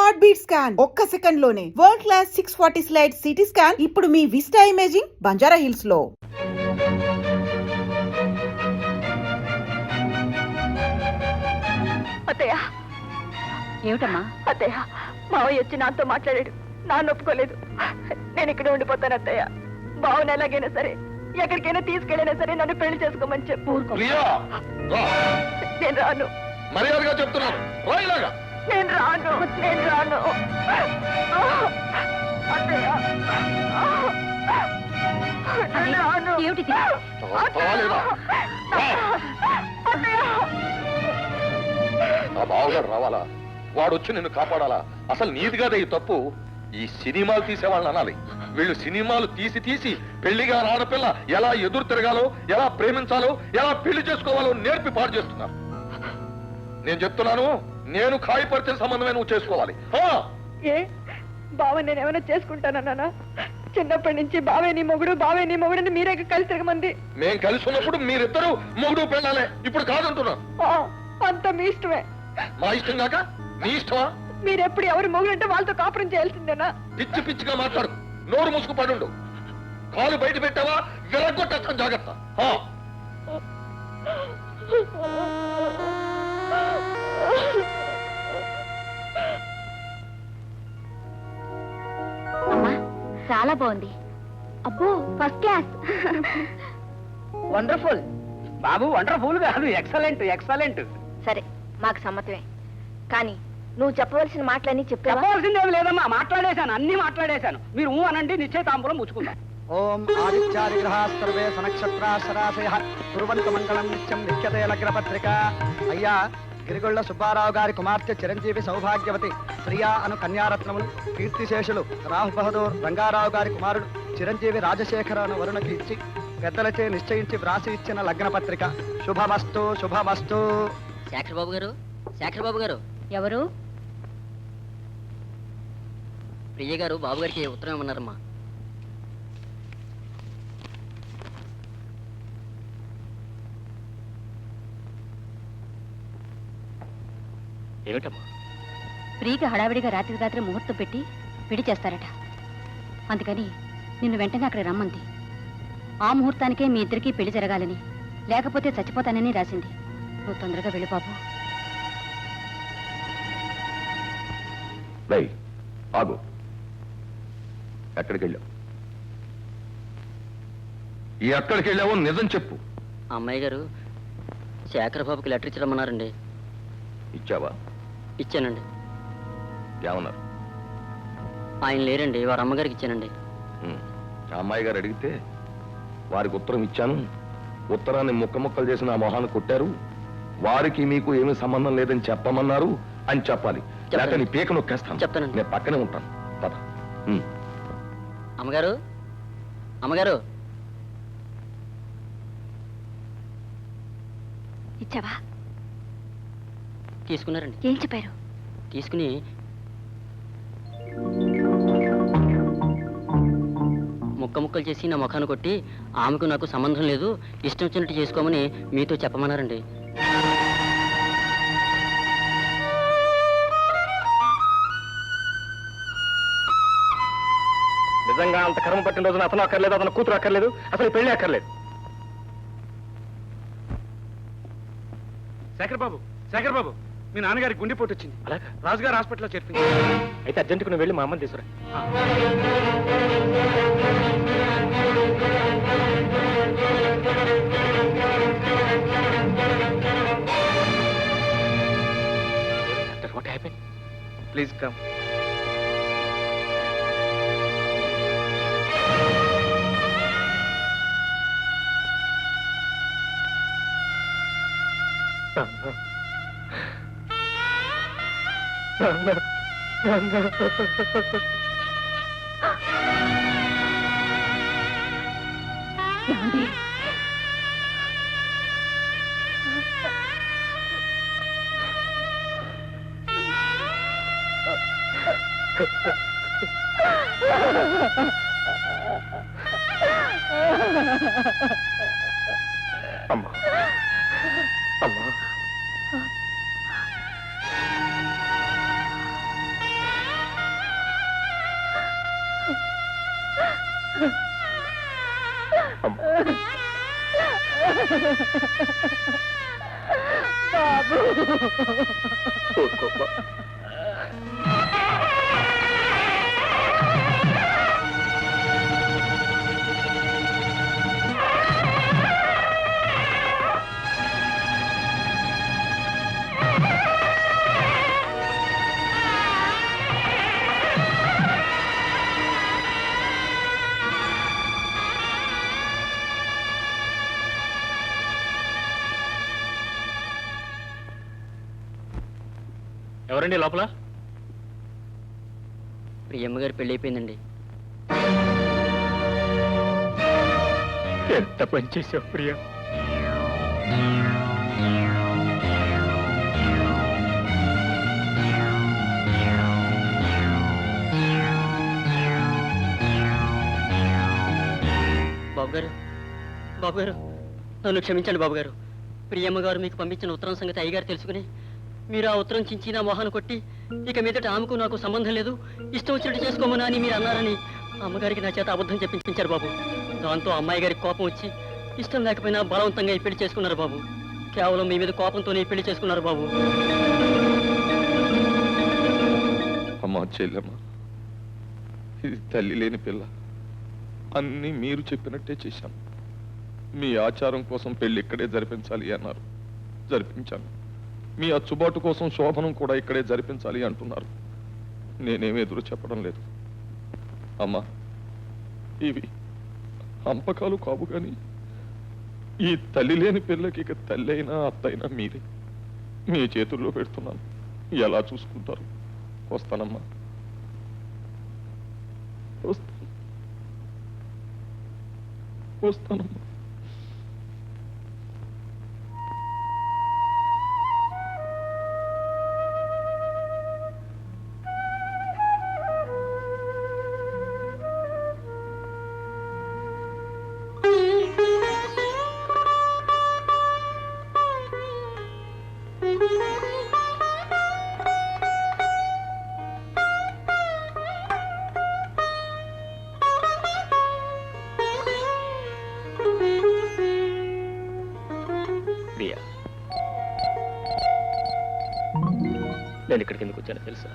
Heart beat scan ఒక్క second లోనే world class 640 slide CT scan ఇప్పుడు మీ విస్టా ఇమేజింగ్ బంజారా హిల్స్ లో. అత్తయ్య, ఏమిటమ్మా? అత్తయ్య, మావయ్య వచ్చి నాతో మాట్లాడాడు. నాన్న ఒప్పుకోలేదు. నేను ఇక్కడ ఉండిపోతాను అత్తయ్య. బావని ఎలాగైనా సరే ఎక్కడికైనా తీసుకెళ్ళైనా సరే నన్ను పెళ్లి చేసుకోమని చెప్పు. నేను రాను. మర్యాదగా చెప్తున్నాను, నేను రాను. నేను రాను అత్తయ్య. నేను రాను. ఏమిటి? ఆ బావగారు రావాలా? వాడు వచ్చి నిన్ను కాపాడాలా? అసలు నీదిగాదే ఈ తప్పు. ఈ సినిమాలు తీసేవాళ్ళని అనాలి. వీళ్ళు సినిమాలు తీసి తీసి పెళ్లిగా ఆడపిల్ల ఎలా ఎదురు తిరగాలో, ఎలా ప్రేమించాలో, ఎలా పెళ్లి చేసుకోవాలో నేర్పి పాడు చేస్తున్నారు. నేను చెప్తున్నాను, నేను ఖాయపరిచిన సంబంధమే నువ్వు చేసుకోవాలి. ఏ బావ నేనేమైనా చేసుకుంటానన్నా? చిన్నప్పటి నుంచి బావే నీ మొగుడు, బావే నీ మొగుడు మీరే కలిసి తిరగమంది. మేం కలిసి ఉన్నప్పుడు మీరిద్దరూ మొగుడు పెళ్ళాలే. ఇప్పుడు కాదంటున్నా. అంత మీ ఇష్టమే. మా ఇష్టం కాక నీ ఇష్టమా? మీరెప్పుడు ఎవరు మొగుడంటే వాళ్ళతో కాపురం చేయాల్సిందేనా? పిచ్చి పిచ్చిగా మాట్లాడు. నోరు మూసుకు పడుండు. కాలు బయట పెట్టావా విరగొట్టేస్తాను, జాగ్రత్త. అమ్మా, చాలా బాగుంది. అబ్బో, ఫస్ట్ క్లాస్. వండర్ఫుల్ బాబు, వండర్ఫుల్ కాదు, ఎక్సలెంట్ ఎక్సలెంట్. సరే, మాకు సమ్మతమే. కానీ నువ్వు చెప్పవలసిన మాటలన్నీ చెప్పవలసిందేమి లేదమ్మా. మాట్లాడేశాను, అన్ని మాట్లాడేశాను. మీరు అనండి, నిశ్చయితాంబూలం ముచ్చుకుందాం. ఓం ఆదిత్యాదిగ్రహ సర్వే సనక్షత్రాశరాశయ కుర్వంతు మంగళం నిత్యం నిత్యతే లగ్నపత్రిక. అయ్యా, గిరిగొళ్ల సుబ్బారావు గారి కుమార్తె చిరంజీవి సౌభాగ్యవతి ప్రియా అను కన్యారత్నములు కీర్తిశేషులు రాహు బహదూర్ రంగారావు గారి కుమారుడు చిరంజీవి రాజశేఖర అను వరుణకి ఇచ్చి పెద్దలచే నిశ్చయించి వ్రాసి ఇచ్చిన లగ్న పత్రిక. శుభమస్తు శుభమస్తు. శేఖర్ బాబు గారు, శేఖర్ బాబు గారు. ఎవరు? ప్రియ గారు బాబు గారికి ఉత్తరం ఇవ్వమన్నారమ్మా. ఏమిటమ్మా? ప్రియకి హడావిడిగా రాత్రి రాత్రి ముహూర్తం పెట్టి పెళ్లి చేస్తారట. అందుకని నిన్ను వెంటనే అక్కడ రమ్మంది. ఆ ముహూర్తానికే మీ ఇద్దరికీ పెళ్లి జరగాలని, లేకపోతే చచ్చిపోతానని రాసింది. నువ్వు తొందరగా వెళ్ళి బాబు. ఆగు. ఎక్కడికి వెళ్ళావు? ఎక్కడికి వెళ్ళావో నిజం చెప్పు. అమ్మాయి గారు శేఖర్ బాబుకి లెటర్ ఇచ్చడమన్నారండి. ఇచ్చావా? ఇచ్చానండి. ఏమన్నారు? ఆయన లేరండి, వారి అమ్మగారికి ఇచ్చానండి. అమ్మాయి గారు అడిగితే వారికి ఉత్తరం ఇచ్చాను, ఉత్తరాన్ని ముక్క ముక్కలు చేసిన ఆ మొహాన్ని కొట్టారు, వారికి మీకు ఏమీ సంబంధం లేదని చెప్పమన్నారు అని చెప్పాలి. లేక నీ పీక నొక్కేస్తాను. చెప్తానండి. నేను పక్కనే ఉంటాను. పద. అమ్మగారు, అమ్మగారు. ఇచ్చావా? తీసుకున్నారండి. ఏం చెప్పారు? తీసుకుని ముక్క ముక్కలు చేసి నా ముఖాన్ని కొట్టి ఆమెకు నాకు సంబంధం లేదు, ఇష్టం వచ్చినట్టు చేసుకోమని మీతో చెప్పమన్నారండి. నిజంగా అంత కర్మ పట్టిన రోజున అతను అక్కర్లేదు, అతను కూతురు అక్కర్లేదు, అసలు పెళ్లి అక్కర్లేదు. శేఖర్ బాబు, శేఖర్ బాబు, మీ నాన్నగారికి గుండెపోటు వచ్చింది. అలాగా? రాజుగారు హాస్పిటల్లో చేర్పింది. అయితే అర్జెంటుకు నువ్వు వెళ్ళి మా అమ్మని తీసుకురా. What happened? Please come. ఏమండి? అమ్మా, అమ్మా, బాబు ఊరుకోమ్మా. ఎవరండి లోపల? ప్రియమ్మ గారి పెళ్ళి అయిపోయిందండి. ఎంత పని చేసావు ప్రియ. బాబుగారు, బాబుగారు, నన్ను క్షమించండి బాబుగారు. ప్రియమ్మ గారు మీకు పంపించిన ఉత్తరం సంగతి అయ్యగారు తెలుసుకుని మీరు ఆ ఉత్తరం చించి నా మొహాన్ని కొట్టి ఇక మీదట ఆమెకు నాకు సంబంధం లేదు, ఇష్టం వచ్చినట్టు చేసుకోమని అని మీరు అన్నారని అమ్మగారికి నా చేత అబద్ధం చెప్పించారు బాబు. దాంతో అమ్మాయి గారికి కోపం వచ్చి ఇష్టం లేకపోయినా బలవంతంగా ఈ పెళ్లి చేసుకున్నారు బాబు. కేవలం మీ మీద కోపంతోనే ఈ పెళ్లి చేసుకున్నారు బాబు. అమ్మా చెల్లెమ్మ, ఇది తల్లి లేని పిల్ల. అన్నీ మీరు చెప్పినట్టే చేశాను. మీ ఆచారం కోసం పెళ్లి ఇక్కడే జరిపించాలి అన్నారు, జరిపించాను. మీ అచ్చుబాటు కోసం శోభనం కూడా ఇక్కడే జరిపించాలి అంటున్నారు. నేనేమి ఎదురు చెప్పడం లేదు. అమ్మా, ఇవి అంపకాలు కావు కానీ ఈ తల్లి లేని పిల్లకి ఇక తల్లి అయినా అత్తైనా మీరే. మీ చేతుల్లో పెడుతున్నాను, ఎలా చూసుకుంటారు. వస్తానమ్మా, వస్తానమ్మా. ప్రియా, నేను ఇక్కడికి ఎందుకు వచ్చానో తెలుసా?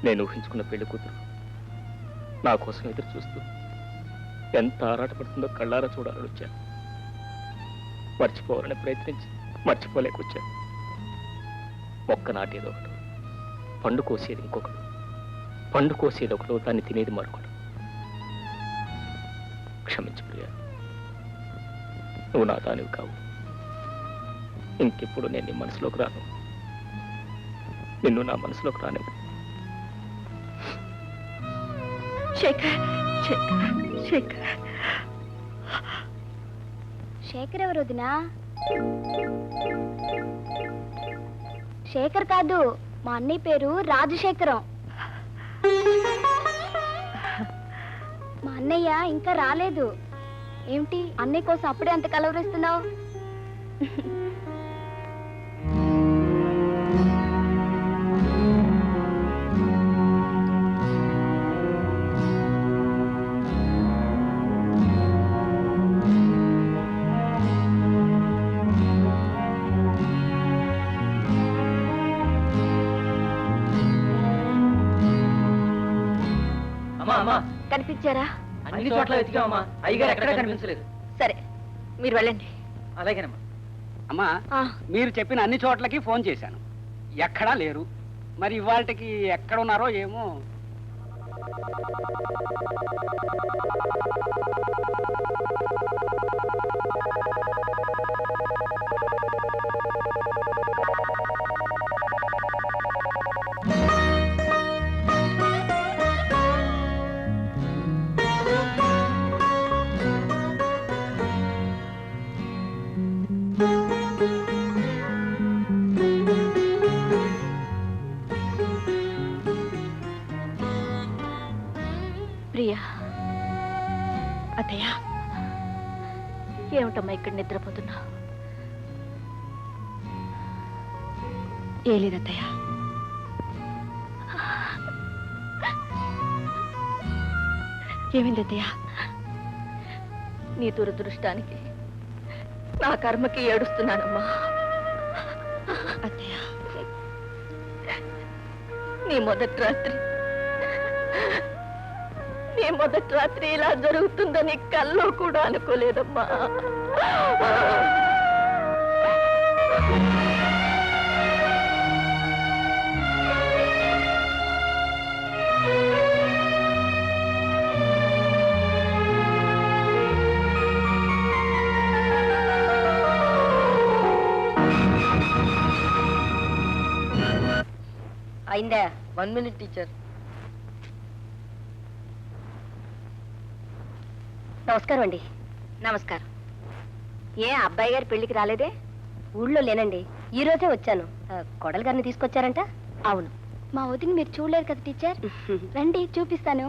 నేను ఊహించుకున్న పెళ్లి కూతురు నా కోసం ఎదురు చూస్తూ ఎంత ఆరాటపడుతుందో కళ్ళారా చూడాలని వచ్చాను. మర్చిపోవాలని ప్రయత్నించి మర్చిపోలేకొచ్చాను. మొక్క నాటేది ఒకటి, పండు కోసేది ఇంకొకడు, పండు కోసేది ఒకడు, దాన్ని తినేది మరొకడు. క్షమించు ప్రియా, నువ్వు నా దానివి కావు. ఇంకెప్పుడు నేను నీ మనసులోకి రాను, నిన్ను నా మనసులోకి రానివ్వు. శేఖర్, శేఖర్, శేఖర్. శేఖర్ ఎవరు వదినా? శేఖర్ కాదు, మా అన్నయ్య పేరు రాజశేఖరం. మా అన్నయ్య ఇంకా రాలేదు. ఏమిటి అన్నయ్య కోసం అప్పుడే అంత కలవరిస్తున్నావు? అమ్మా అమ్మా, కనిపించారా? అన్ని చోట్ల వెతికామమ్మా, అయ్యగారు ఎక్కడ కనిపించలేదు. సరే, మీరు వెళ్ళండి. అలాగేనమ్మా. అమ్మా, ఆ, మీరు చెప్పిన అన్ని చోట్లకి ఫోన్ చేశాను, ఎక్కడా లేరు. మరి ఇవాళకి ఎక్కడ ఉన్నారో ఏమో. ప్రియా, అత్తయ్య, ఏమిటమ్మా ఇక్కడ నిద్రపోతున్నావు? ఏ లేదత్తయ్య. ఏమైంది అత్తయ్య? నీ దురదృష్టానికి నా కర్మకి ఏడుస్తున్నానమ్మా. అత్తయ్య, నీ మొదటి రాత్రి ఇలా జరుగుతుందని కల్లో కూడా అనుకోలేదమ్మా. అయిందా? 1 minute టీచర్. నమస్కారం అండి. నమస్కారం. ఏ అబ్బాయి గారి పెళ్లికి రాలేదే? ఊళ్ళో లేనండి, ఈ రోజే వచ్చాను. కోడలు గారిని తీసుకొచ్చారంట? అవును. మా వదిని మీరు చూడలేరు కదా టీచర్, రండి చూపిస్తాను.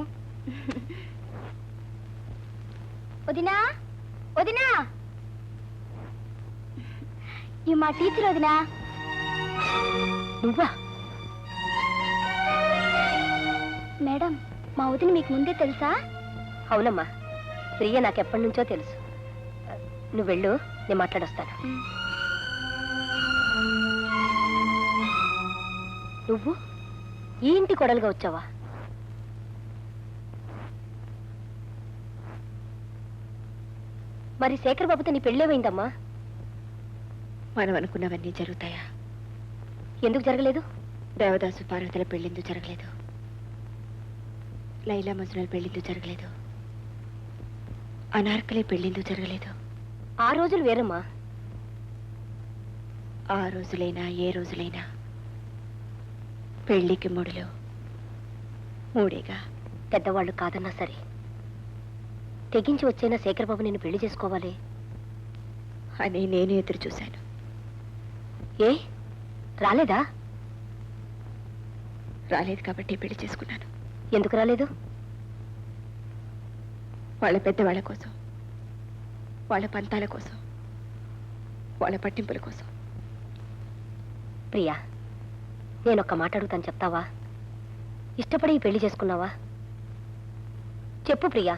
వదినా, వదినా, ఈ మా టీచర్ వదినా. నువ్వా? మేడం, మా వదిన మీకు ముందే తెలుసా? అవునమ్మా, ప్రియ నాకెప్పటి నుంచో తెలుసు. నువ్వు వెళ్ళు, నేను మాట్లాడొస్తాను. నువ్వు ఈ ఇంటి కొడలుగా వచ్చావా? మరి శేఖర్ బాబుతో నీ పెళ్ళేమైందమ్మా? మనం అనుకున్నవన్నీ జరుగుతాయా? ఎందుకు జరగలేదు? దేవదాసు పార్వతుల పెళ్ళిందు జరగలేదు, లైలా మజ్నుల పెళ్ళిందు జరగలేదు, అనార్కలి పెళ్ళిందు జరగలేదు. ఆ రోజులు వేరమ్మా. ఆ రోజులైనా ఏ రోజులైనా పెళ్లికి మూడులో మూడేగా. పెద్దవాళ్ళు కాదన్నా సరే తెగించి వచ్చైనా శేఖర్ బాబు నిన్ను పెళ్లి చేసుకోవాలి అని నేను ఎదురు చూశాను. ఏ రాలేదా? రాలేదు కాబట్టి పెళ్లి చేసుకున్నాను. ఎందుకు రాలేదు? వాళ్ళ పెద్దవాళ్ళ కోసం, వాళ్ళ పంతాల కోసం, వాళ్ళ పట్టింపుల కోసం. ప్రియా, నేనొక్క మాట అడుగుతాను, చెప్తావా? ఇష్టపడి ఈ పెళ్లి చేసుకున్నావా? చెప్పు ప్రియా,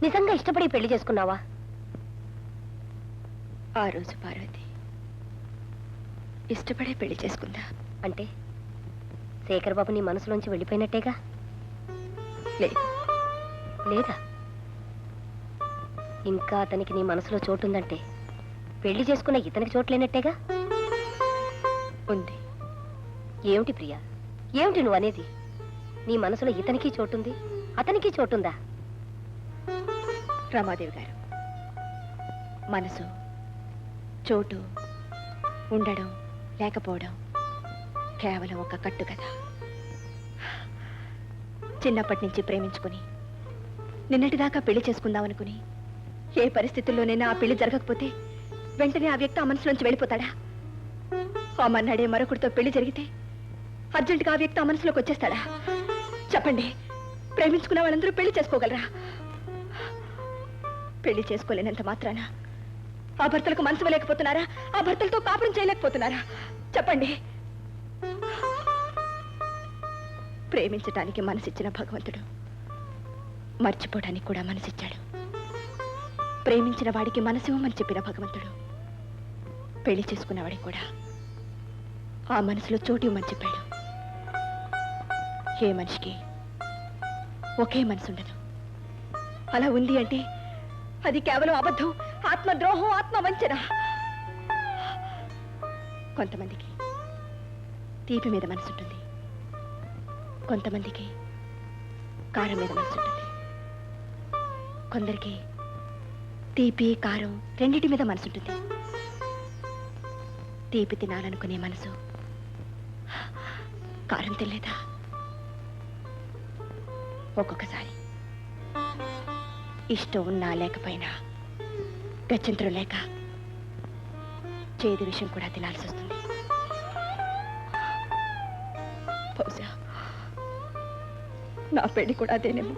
నిజంగా ఇష్టపడి ఈ పెళ్లి చేసుకున్నావా? ఆ రోజు పార్వతి ఇష్టపడే పెళ్లి చేసుకుందా. అంటే శేఖర్ బాబు నీ మనసులోంచి వెళ్ళిపోయినట్టేగా? లేదు. లేదా? ఇంకా అతనికి నీ మనసులో చోటుందంటే పెళ్లి చేసుకున్న ఇతనికి చోట్లేనట్టేగా? ఉంది. ఏమిటి ప్రియా, ఏమిటి నువ్వు అనేది? నీ మనసులో ఇతనికి చోటుంది, అతనికి చోటుందా? రమాదేవి గారు, మనసు, చోటు, ఉండడం లేకపోవడం కేవలం ఒక కట్టు కదా. చిన్నప్పటి నుంచి ప్రేమించుకుని నిన్నటిదాకా పెళ్లి చేసుకుందామనుకుని ఏ పరిస్థితుల్లోనైనా ఆ పెళ్లి జరగకపోతే వెంటనే ఆ వ్యక్తి ఆ మనసులోంచి వెళ్ళిపోతాడా? ఆ మన్నాడే మరొకరితో పెళ్లి జరిగితే అర్జెంటుగా ఆ వ్యక్తి ఆ మనసులోకి వచ్చేస్తాడా? చెప్పండి, ప్రేమించుకున్న వాళ్ళందరూ పెళ్లి చేసుకోగలరా? పెళ్లి చేసుకోలేనంత మాత్రాన ఆ భర్తలకు మనసు లేకపోతున్నారా? ఆ భర్తలతో కాపురం చేయలేకపోతున్నారా? చెప్పండి. ప్రేమించటానికి మనసిచ్చిన భగవంతుడు మర్చిపోవడానికి కూడా మనసిచ్చాడు. ప్రేమించిన వాడికి మనసివ్వమని చెప్పిన భగవంతుడు పెళ్లి చేసుకున్నవాడికి కూడా ఆ మనసులో చోటు ఇవ్వమని చెప్పాడు. ఏ మనిషికి ఒకే మనసు ఉండదు. అలా ఉంది అంటే అది కేవలం అబద్ధం, ఆత్మద్రోహం, ఆత్మవంచన. కొంతమందికి తీపి మీద మనసుంటుంది, కొంతమందికి కారం మీద మనసుంటుంది, కొందరికి తీపి కారం రెండిటి మీద మనసుంటుంది. తీపి తినాలనుకునే మనసు కారం తినలేదా? ఒక్కొక్కసారి ఇష్టం ఉన్నా లేకపోయినా గత్యంతరం లేక చేదు విషయం కూడా తినాల్సి వస్తుంది. బహుశా నా పెళ్లి కూడా అదేనేమో.